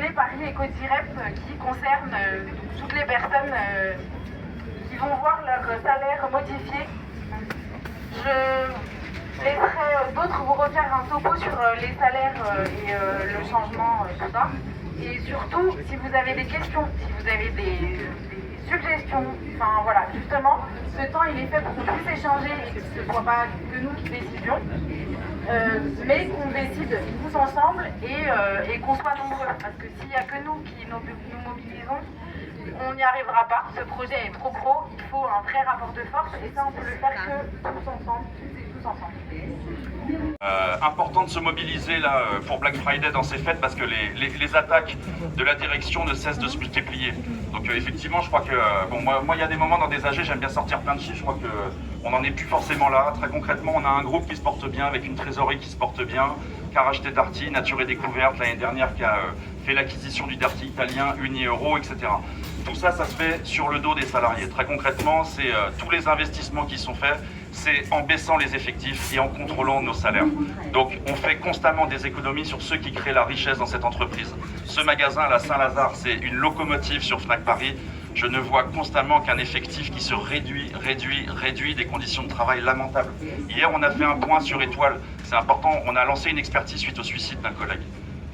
projet Paris Éco-Direct qui concerne toutes les personnes qui vont voir leur salaire modifié. Je laisserai d'autres vous refaire un topo sur les salaires et le changement, tout ça. Et surtout, si vous avez des questions, si vous avez des suggestions, enfin voilà, justement, ce temps il est fait pour qu'on puisse échanger et que ce ne soit pas que nous qui décidions, mais qu'on décide tous ensemble et qu'on soit nombreux. Parce que s'il n'y a que nous qui nous mobilisons, on n'y arrivera pas. Ce projet est trop gros, il faut un vrai rapport de force et ça on peut le faire que tous ensemble, toutes et tous ensemble. Important de se mobiliser là pour Black Friday dans ces fêtes parce que les attaques de la direction ne cessent de se multiplier. Donc effectivement je crois que bon moi il y a des moments dans des AG j'aime bien sortir plein de chiffres, je crois qu'on n'en est plus forcément là. Très concrètement on a un groupe qui se porte bien avec une trésorerie qui se porte bien, qui a racheté Darty, Nature et Découverte l'année dernière, qui a fait l'acquisition du Darty italien, Unieuro, etc. Tout ça, ça se fait sur le dos des salariés. Très concrètement, c'est tous les investissements qui sont faits, c'est en baissant les effectifs et en contrôlant nos salaires. Donc on fait constamment des économies sur ceux qui créent la richesse dans cette entreprise. Ce magasin à la Saint-Lazare, c'est une locomotive sur Fnac Paris. Je ne vois constamment qu'un effectif qui se réduit, des conditions de travail lamentables. Hier, on a fait un point sur Étoile. C'est important, on a lancé une expertise suite au suicide d'un collègue.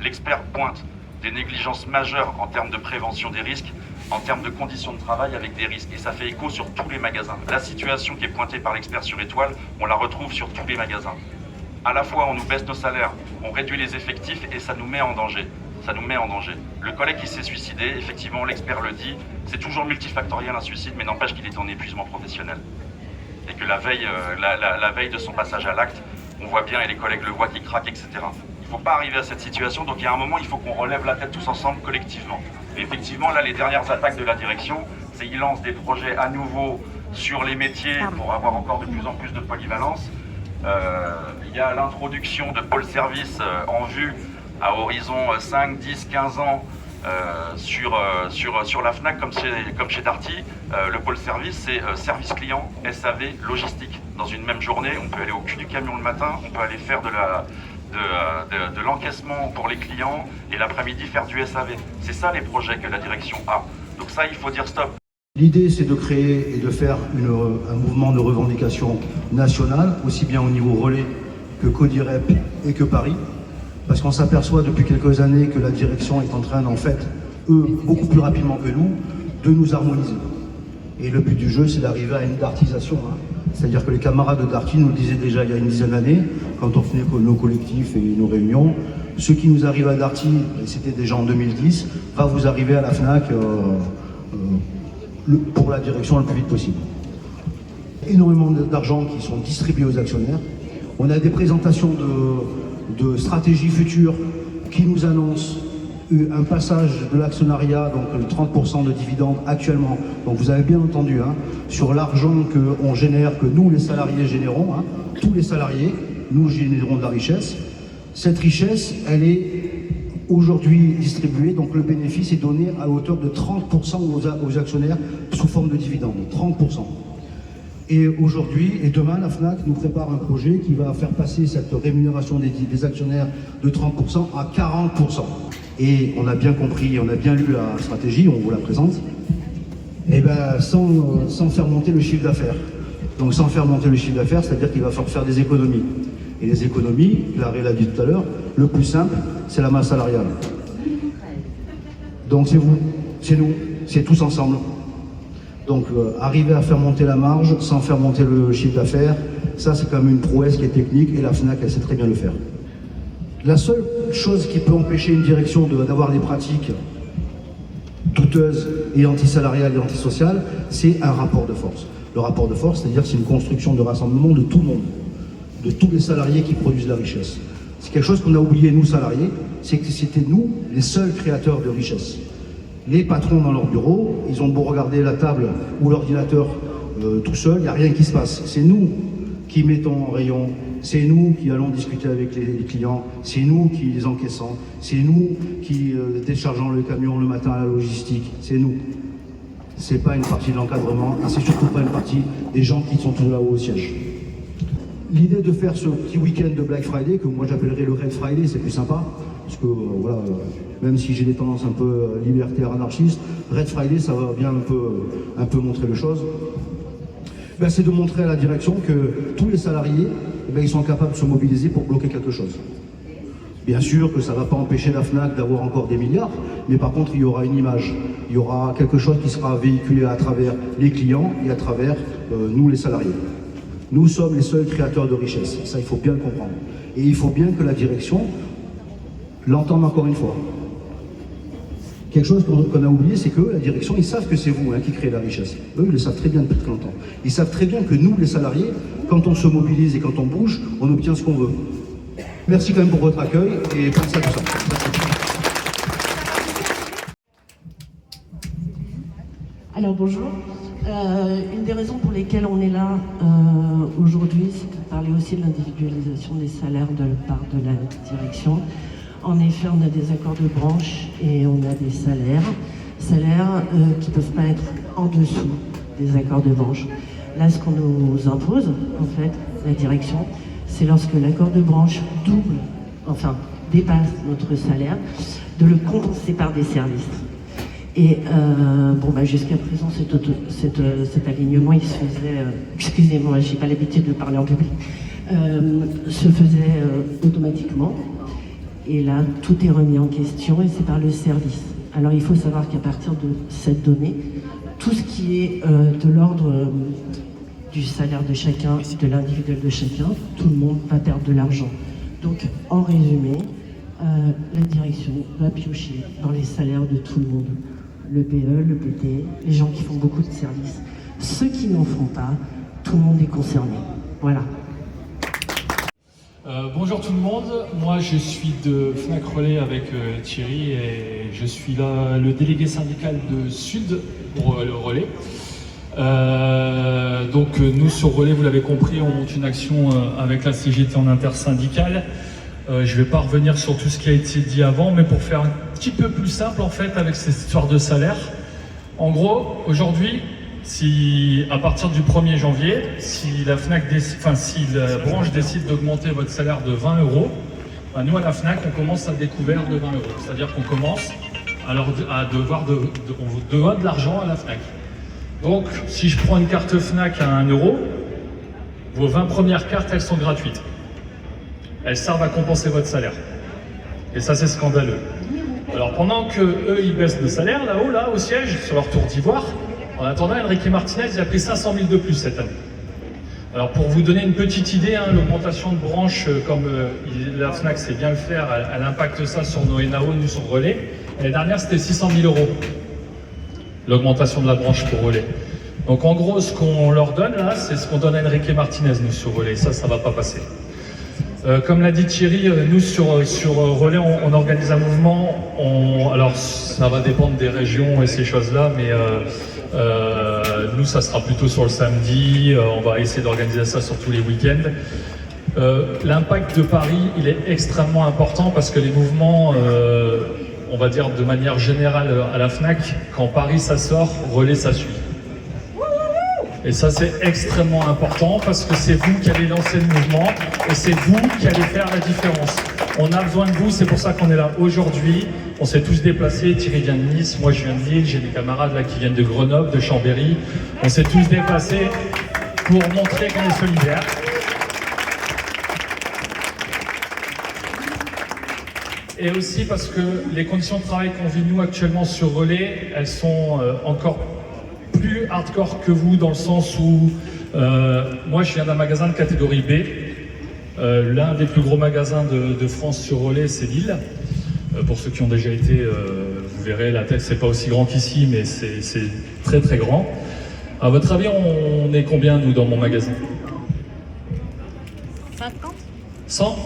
L'expert pointe des négligences majeures en termes de prévention des risques, en termes de conditions de travail avec des risques. Et ça fait écho sur tous les magasins. La situation qui est pointée par l'expert sur Étoile, on la retrouve sur tous les magasins. À la fois, on nous baisse nos salaires, on réduit les effectifs et ça nous met en danger. Ça nous met en danger. Le collègue qui s'est suicidé, effectivement, l'expert le dit, c'est toujours multifactoriel un suicide, mais n'empêche qu'il est en épuisement professionnel. Et que la veille de son passage à l'acte, on voit bien, et les collègues le voient, qui craquent, etc. Il ne faut pas arriver à cette situation, donc il y a un moment, il faut qu'on relève la tête tous ensemble, collectivement. Et effectivement, là, les dernières attaques de la direction, c'est qu'ils lancent des projets à nouveau sur les métiers pour avoir encore de plus en plus de polyvalence. Il y a l'introduction de pôle service en vue à horizon 5, 10, 15 ans sur la Fnac comme chez Darty. Le pôle service, c'est service client, SAV, logistique. Dans une même journée, on peut aller au cul du camion le matin, on peut aller faire de l'encaissement pour les clients et l'après-midi faire du SAV. C'est ça les projets que la direction a. Donc ça, il faut dire stop. L'idée, c'est de créer et de faire un mouvement de revendication national, aussi bien au niveau relais que Codirep et que Paris, parce qu'on s'aperçoit depuis quelques années que la direction est en train, en fait, eux, beaucoup plus rapidement que nous, de nous harmoniser. Et le but du jeu, c'est d'arriver à une dartisation. C'est-à-dire que les camarades de Darty nous le disaient déjà il y a une dizaine d'années, quand on faisait nos collectifs et nos réunions, ce qui nous arrive à Darty, et c'était déjà en 2010, va vous arriver à la Fnac pour la direction le plus vite possible. Énormément d'argent qui sont distribués aux actionnaires. On a des présentations de stratégies futures qui nous annoncent un passage de l'actionnariat, donc 30% de dividendes actuellement. Donc vous avez bien entendu, sur l'argent qu'on génère, que nous les salariés générons, tous les salariés, nous générons de la richesse. Cette richesse, elle est aujourd'hui distribuée, donc le bénéfice est donné à hauteur de 30% aux actionnaires sous forme de dividendes, 30%. Et aujourd'hui, et demain, la Fnac nous prépare un projet qui va faire passer cette rémunération des actionnaires de 30% à 40%. Et on a bien compris, on a bien lu la stratégie, on vous la présente, et bien sans faire monter le chiffre d'affaires. Donc sans faire monter le chiffre d'affaires, c'est-à-dire qu'il va falloir faire des économies. Et les économies, Larry l'a dit tout à l'heure, le plus simple, c'est la masse salariale. Donc c'est vous, c'est nous, c'est tous ensemble. Donc arriver à faire monter la marge sans faire monter le chiffre d'affaires, ça c'est quand même une prouesse qui est technique et la Fnac elle sait très bien le faire. La seule chose qui peut empêcher une direction d'avoir des pratiques douteuses et antisalariales et antisociales, c'est un rapport de force. Le rapport de force, c'est-à-dire c'est une construction de rassemblement de tout le monde, de tous les salariés qui produisent la richesse. C'est quelque chose qu'on a oublié, nous salariés, c'est que c'était nous les seuls créateurs de richesse. Les patrons dans leur bureau, ils ont beau regarder la table ou l'ordinateur tout seul, il n'y a rien qui se passe. C'est nous qui mettons en rayon, c'est nous qui allons discuter avec les clients, c'est nous qui les encaissons, c'est nous qui déchargeons le camion le matin à la logistique, c'est nous. C'est pas une partie de l'encadrement, et c'est surtout pas une partie des gens qui sont tout là-haut au siège. L'idée de faire ce petit week-end de Black Friday, que moi j'appellerais le Red Friday, c'est plus sympa, Parce que voilà, même si j'ai des tendances un peu libertaires, anarchistes, Red Friday, ça va bien un peu montrer les choses. Ben, c'est de montrer à la direction que tous les salariés, ben, ils sont capables de se mobiliser pour bloquer quelque chose. Bien sûr que ça ne va pas empêcher la FNAC d'avoir encore des milliards, mais par contre, il y aura une image. Il y aura quelque chose qui sera véhiculé à travers les clients et à travers nous, les salariés. Nous sommes les seuls créateurs de richesse. Ça, il faut bien le comprendre. Et il faut bien que la direction l'entende encore une fois. Quelque chose qu'on a oublié, c'est que la direction, ils savent que c'est vous qui créez la richesse. Eux, ils le savent très bien depuis très longtemps. Ils savent très bien que nous, les salariés, quand on se mobilise et quand on bouge, on obtient ce qu'on veut. Merci quand même pour votre accueil et pensez à tout ça. Merci. Alors bonjour. Une des raisons pour lesquelles on est là aujourd'hui, c'est de parler aussi de l'individualisation des salaires de la part de la direction. En effet, on a des accords de branche et on a des salaires qui ne peuvent pas être en dessous des accords de branche. Là, ce qu'on nous impose, en fait, la direction, c'est lorsque l'accord de branche dépasse notre salaire, de le compenser par des services. Et jusqu'à présent, cet alignement, il se faisait, excusez-moi, j'ai pas l'habitude de parler en public, se faisait automatiquement. Et là, tout est remis en question et c'est par le service. Alors il faut savoir qu'à partir de cette donnée, tout ce qui est de l'ordre du salaire de chacun, de l'individuel de chacun, tout le monde va perdre de l'argent. Donc en résumé, la direction va piocher dans les salaires de tout le monde. Le PE, le PT, les gens qui font beaucoup de services. Ceux qui n'en font pas, tout le monde est concerné. Voilà. Bonjour tout le monde, moi je suis de Fnac Relais avec Thierry et je suis là le délégué syndical de Sud pour le Relais. Donc nous sur Relais, vous l'avez compris, on monte une action avec la CGT en intersyndicale. Je ne vais pas revenir sur tout ce qui a été dit avant, mais pour faire un petit peu plus simple en fait avec cette histoire de salaire. En gros, aujourd'hui, si à partir du 1er janvier, si la branche décide d'augmenter votre salaire de 20 €, nous à la Fnac, on commence à découvert de 20 €. C'est-à-dire qu'on commence on vous doit de l'argent à la Fnac. Donc, si je prends une carte Fnac à 1 €, vos 20 premières cartes, elles sont gratuites. Elles servent à compenser votre salaire. Et ça, c'est scandaleux. Alors, pendant que eux, ils baissent de salaire, là-haut, là, au siège, sur leur tour d'ivoire, en attendant, Enrique Martinez, il a pris 500 000 de plus cette année. Alors, pour vous donner une petite idée, l'augmentation de branche, comme la Fnac sait bien le faire, elle impacte ça sur nos NAO, nous, sur Relais. L'année dernière, c'était 600 000 €, l'augmentation de la branche pour Relais. Donc, en gros, ce qu'on leur donne, là, c'est ce qu'on donne à Enrique Martinez, nous, sur Relais. Ça ne va pas passer. Comme l'a dit Thierry, nous sur Relais, on organise un mouvement. Alors ça va dépendre des régions et ces choses-là, mais nous ça sera plutôt sur le samedi. On va essayer d'organiser ça sur tous les week-ends. L'impact de Paris, il est extrêmement important parce que les mouvements, on va dire de manière générale à la Fnac, quand Paris ça sort, Relais ça suit. Et ça, c'est extrêmement important parce que c'est vous qui allez lancer le mouvement et c'est vous qui allez faire la différence. On a besoin de vous, c'est pour ça qu'on est là aujourd'hui. On s'est tous déplacés, Thierry vient de Nice, moi je viens de Lille, j'ai des camarades là qui viennent de Grenoble, de Chambéry. On s'est tous déplacés pour montrer qu'on est solidaires. Et aussi parce que les conditions de travail qu'on vit nous actuellement sur Relais, elles sont encore plus hardcore que vous dans le sens où moi je viens d'un magasin de catégorie B. L'un des plus gros magasins de France sur Relais, c'est Lille. Pour ceux qui ont déjà été, vous verrez, la tête c'est pas aussi grand qu'ici, mais c'est très très grand. À votre avis, on est combien nous dans mon magasin? 50 100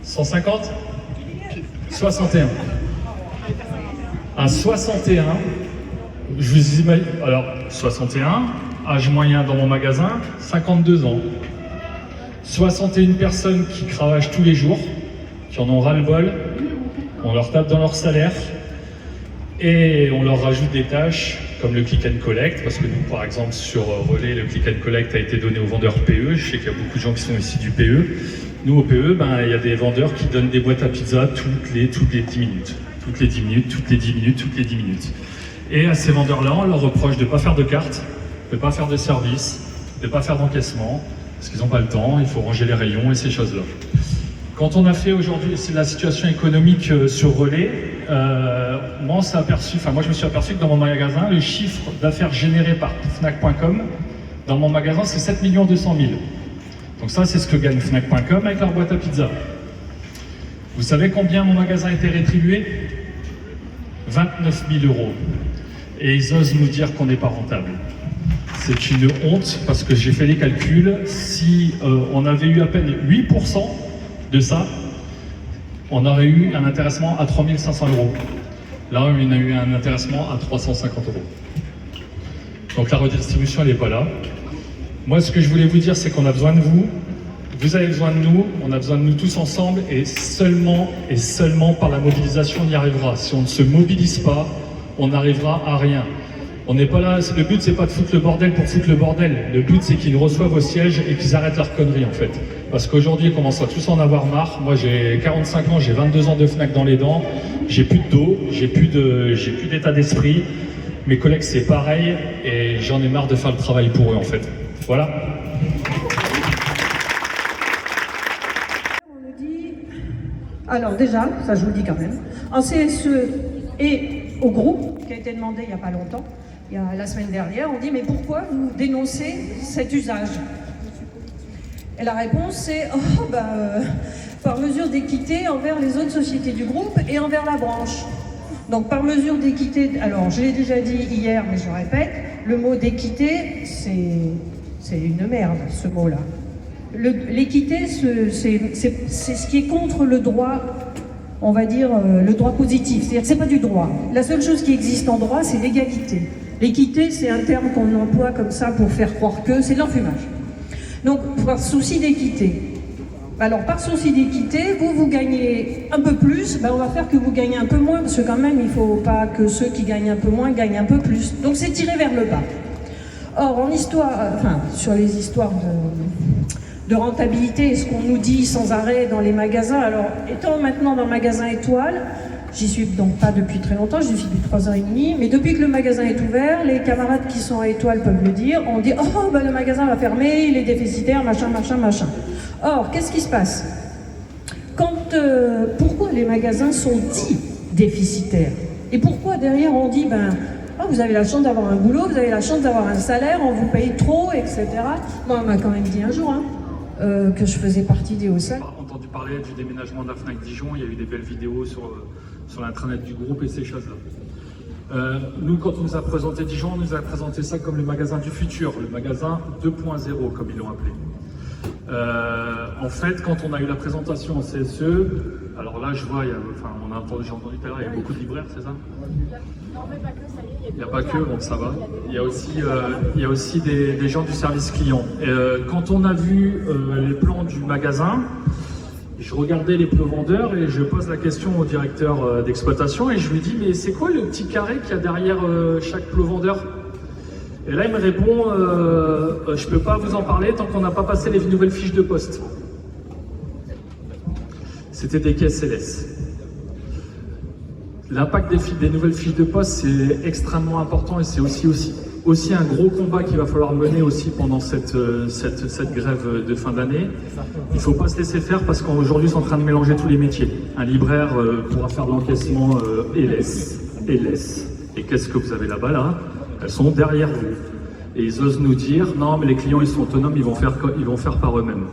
150 61. À 61, je vous imagine, alors 61, âge moyen dans mon magasin, 52 ans. 61 personnes qui cravachent tous les jours, qui en ont ras-le-bol, on leur tape dans leur salaire et on leur rajoute des tâches comme le click and collect, parce que nous par exemple sur Relais, le click and collect a été donné aux vendeurs PE, je sais qu'il y a beaucoup de gens qui sont ici du PE, Nous, au PE, il y a des vendeurs qui donnent des boîtes à pizza toutes les 10 minutes. Toutes les 10 minutes, toutes les 10 minutes, toutes les 10 minutes. Et à ces vendeurs-là, on leur reproche de ne pas faire de carte, de ne pas faire de service, de ne pas faire d'encaissement, parce qu'ils n'ont pas le temps, il faut ranger les rayons et ces choses-là. Quand on a fait aujourd'hui la situation économique sur Relais, moi je me suis aperçu que dans mon magasin, le chiffre d'affaires généré par Fnac.com, dans mon magasin, c'est 7 200 000. Donc ça, c'est ce que gagne Fnac.com avec leur boîte à pizza. Vous savez combien mon magasin a été rétribué? 29 000 €. Et ils osent nous dire qu'on n'est pas rentable. C'est une honte parce que j'ai fait les calculs. Si on avait eu à peine 8% de ça, on aurait eu un intéressement à 3 500 €. Là, on a eu un intéressement à 350 €. Donc la redistribution, elle n'est pas là. Moi, ce que je voulais vous dire, c'est qu'on a besoin de vous. Vous avez besoin de nous, on a besoin de nous tous ensemble et seulement par la mobilisation on y arrivera. Si on ne se mobilise pas, on n'arrivera à rien. On n'est pas là, le but c'est pas de foutre le bordel pour foutre le bordel. Le but c'est qu'ils reçoivent au siège et qu'ils arrêtent leur connerie en fait. Parce qu'aujourd'hui ils commencent à tous en avoir marre. Moi j'ai 45 ans, j'ai 22 ans de Fnac dans les dents, j'ai plus de dos, j'ai plus d'état d'esprit. Mes collègues c'est pareil et j'en ai marre de faire le travail pour eux en fait. Voilà. Alors déjà, ça je vous le dis quand même, en CSE et au groupe, qui a été demandé il n'y a pas longtemps, la semaine dernière, on dit mais pourquoi vous dénoncez cet usage? Et la réponse c'est par mesure d'équité envers les autres sociétés du groupe et envers la branche. Donc par mesure d'équité, alors je l'ai déjà dit hier mais je répète, le mot d'équité c'est une merde ce mot-là. L'équité, c'est ce qui est contre le droit, on va dire, le droit positif. C'est-à-dire que c'est pas du droit. La seule chose qui existe en droit, c'est l'égalité. L'équité, c'est un terme qu'on emploie comme ça pour faire croire que c'est de l'enfumage. Donc, par souci d'équité. Alors, par souci d'équité, vous gagnez un peu plus, on va faire que vous gagnez un peu moins, parce que quand même, il ne faut pas que ceux qui gagnent un peu moins gagnent un peu plus. Donc, c'est tiré vers le bas. Or, en histoire, sur les histoires de rentabilité, ce qu'on nous dit sans arrêt dans les magasins. Alors, étant maintenant dans le magasin Étoile, j'y suis donc pas depuis très longtemps, j'y suis depuis 3 ans et demi, mais depuis que le magasin est ouvert, les camarades qui sont à Étoile peuvent le dire, on dit « Oh, le magasin va fermer, il est déficitaire, machin, machin, machin ». Or, qu'est-ce qui se passe? Pourquoi les magasins sont dits déficitaires? Et pourquoi derrière on dit vous avez la chance d'avoir un boulot, vous avez la chance d'avoir un salaire, on vous paye trop, etc. Moi, on m'a quand même dit un jour, que je faisais partie des Hauts-Salles. J'ai entendu parler du déménagement de la Fnac Dijon, il y a eu des belles vidéos sur l'intranet du groupe et ces choses-là. Nous, quand on nous a présenté Dijon, on nous a présenté ça comme le magasin du futur, le magasin 2.0, comme ils l'ont appelé. En fait, quand on a eu la présentation en CSE, alors là, je vois, j'ai entendu tout à l'heure, il y a beaucoup de libraires, c'est ça? Non, mais pas que, ça y est. Il n'y a pas que, donc ça va. Il y a aussi des gens du service client. Quand on a vu les plans du magasin, je regardais les vendeurs et je pose la question au directeur d'exploitation et je lui dis mais c'est quoi le petit carré qu'il y a derrière chaque vendeur? Et là il me répond je peux pas vous en parler tant qu'on n'a pas passé les nouvelles fiches de poste. C'était des caisses LS. L'impact des nouvelles fiches de poste, c'est extrêmement important et c'est aussi un gros combat qu'il va falloir mener aussi pendant cette grève de fin d'année. Il ne faut pas se laisser faire parce qu'aujourd'hui, ils sont en train de mélanger tous les métiers. Un libraire pourra faire de l'encaissement LS. Et qu'est-ce que vous avez là-bas, là? Elles sont derrière vous. Et ils osent nous dire, non, mais les clients, ils sont autonomes, ils vont faire par eux-mêmes.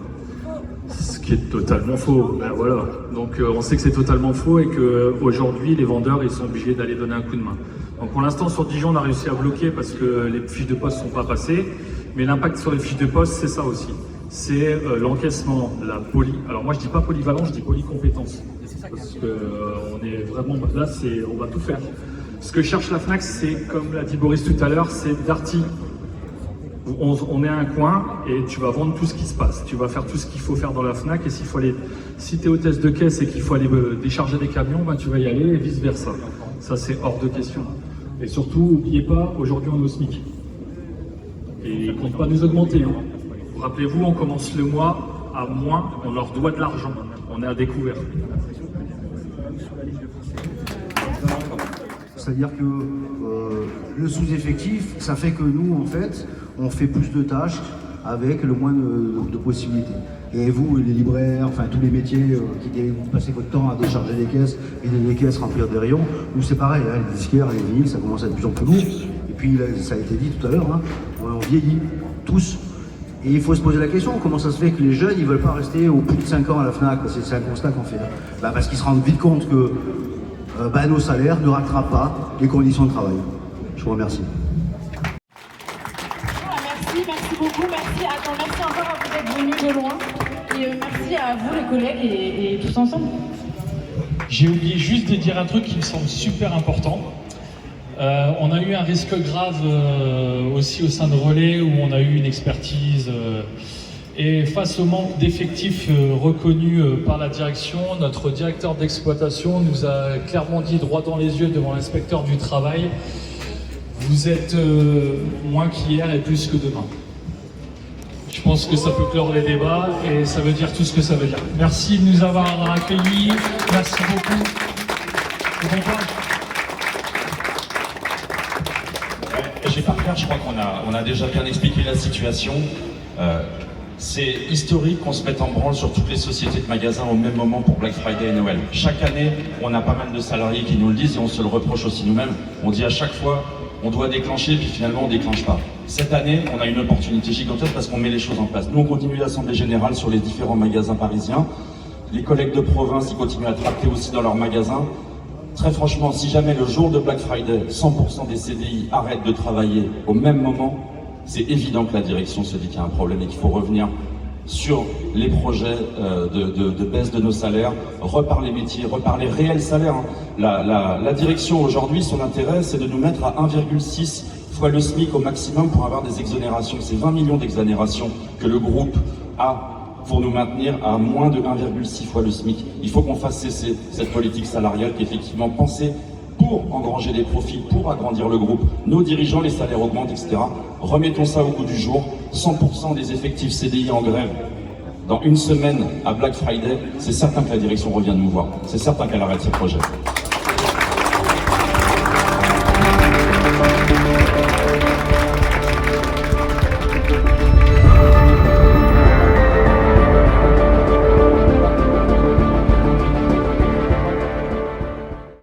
Ce qui est totalement faux. Voilà. Donc on sait que c'est totalement faux et qu'aujourd'hui les vendeurs ils sont obligés d'aller donner un coup de main. Donc pour l'instant sur Dijon on a réussi à bloquer parce que les fiches de poste ne sont pas passées, mais l'impact sur les fiches de poste c'est ça aussi. C'est l'encaissement, la alors moi je dis pas polyvalence, je dis polycompétence. Parce que on est vraiment là, on va tout faire. Ce que cherche la Fnac, c'est comme l'a dit Boris tout à l'heure, c'est Darty. On est à un coin et tu vas vendre tout ce qui se passe. Tu vas faire tout ce qu'il faut faire dans la Fnac et si tu es hôtesse de caisse et qu'il faut aller décharger des camions, tu vas y aller et vice versa. Ça c'est hors de question. Et surtout, n'oubliez pas, aujourd'hui on est au SMIC. Et ils ne comptent pas nous augmenter. Rappelez-vous, on commence le mois à moins, on leur doit de l'argent. On est à découvert. C'est-à-dire que le sous-effectif, ça fait que nous, en fait, on fait plus de tâches avec le moins de possibilités. Et vous, les libraires, enfin tous les métiers vous passez votre temps à décharger des caisses et des caisses, remplir des rayons, nous c'est pareil, hein, les disquaires, les vinyles, ça commence à être de plus en plus lourd. Et puis là, ça a été dit tout à l'heure, hein, on vieillit, tous. Et il faut se poser la question, comment ça se fait que les jeunes, ils veulent pas rester au plus de 5 ans à la FNAC? C'est un constat qu'on fait. Bah, parce qu'ils se rendent vite compte que nos salaires ne rattrapent pas les conditions de travail. Je vous remercie. Merci beaucoup, merci encore à vous d'être venus de loin. Et merci à vous les collègues et tous ensemble. J'ai oublié juste de dire un truc qui me semble super important. On a eu un risque grave aussi au sein de Relais où on a eu une expertise et face au manque d'effectifs reconnus par la direction, notre directeur d'exploitation nous a clairement dit droit dans les yeux devant l'inspecteur du travail: vous êtes moins qu'hier et plus que demain. Je pense que ça peut clore les débats et ça veut dire tout ce que ça veut dire. Merci de nous avoir accueillis, merci beaucoup. Je vais pas refaire, je crois qu'on a déjà bien expliqué la situation. C'est historique qu'on se mette en branle sur toutes les sociétés de magasins au même moment pour Black Friday et Noël. Chaque année, on a pas mal de salariés qui nous le disent et on se le reproche aussi nous-mêmes. On dit à chaque fois, on doit déclencher, puis finalement on déclenche pas. Cette année, on a une opportunité gigantesque parce qu'on met les choses en place. Nous, on continue l'assemblée générale sur les différents magasins parisiens. Les collègues de province, ils continuent à tracter aussi dans leurs magasins. Très franchement, si jamais le jour de Black Friday, 100% des CDI arrêtent de travailler au même moment, c'est évident que la direction se dit qu'il y a un problème et qu'il faut revenir sur les projets de baisse de nos salaires, repart les métiers, repart les réels salaires. La direction aujourd'hui, son intérêt, c'est de nous mettre à 1,6 fois le SMIC au maximum pour avoir des exonérations. C'est 20 millions d'exonérations que le groupe a pour nous maintenir à moins de 1,6 fois le SMIC. Il faut qu'on fasse cesser cette politique salariale qui est effectivement pensée pour engranger des profits, pour agrandir le groupe. Nos dirigeants, les salaires augmentent, etc. Remettons ça au goût du jour. 100% des effectifs CDI en grève dans une semaine à Black Friday, c'est certain que la direction revient nous voir. C'est certain qu'elle arrête ses projets.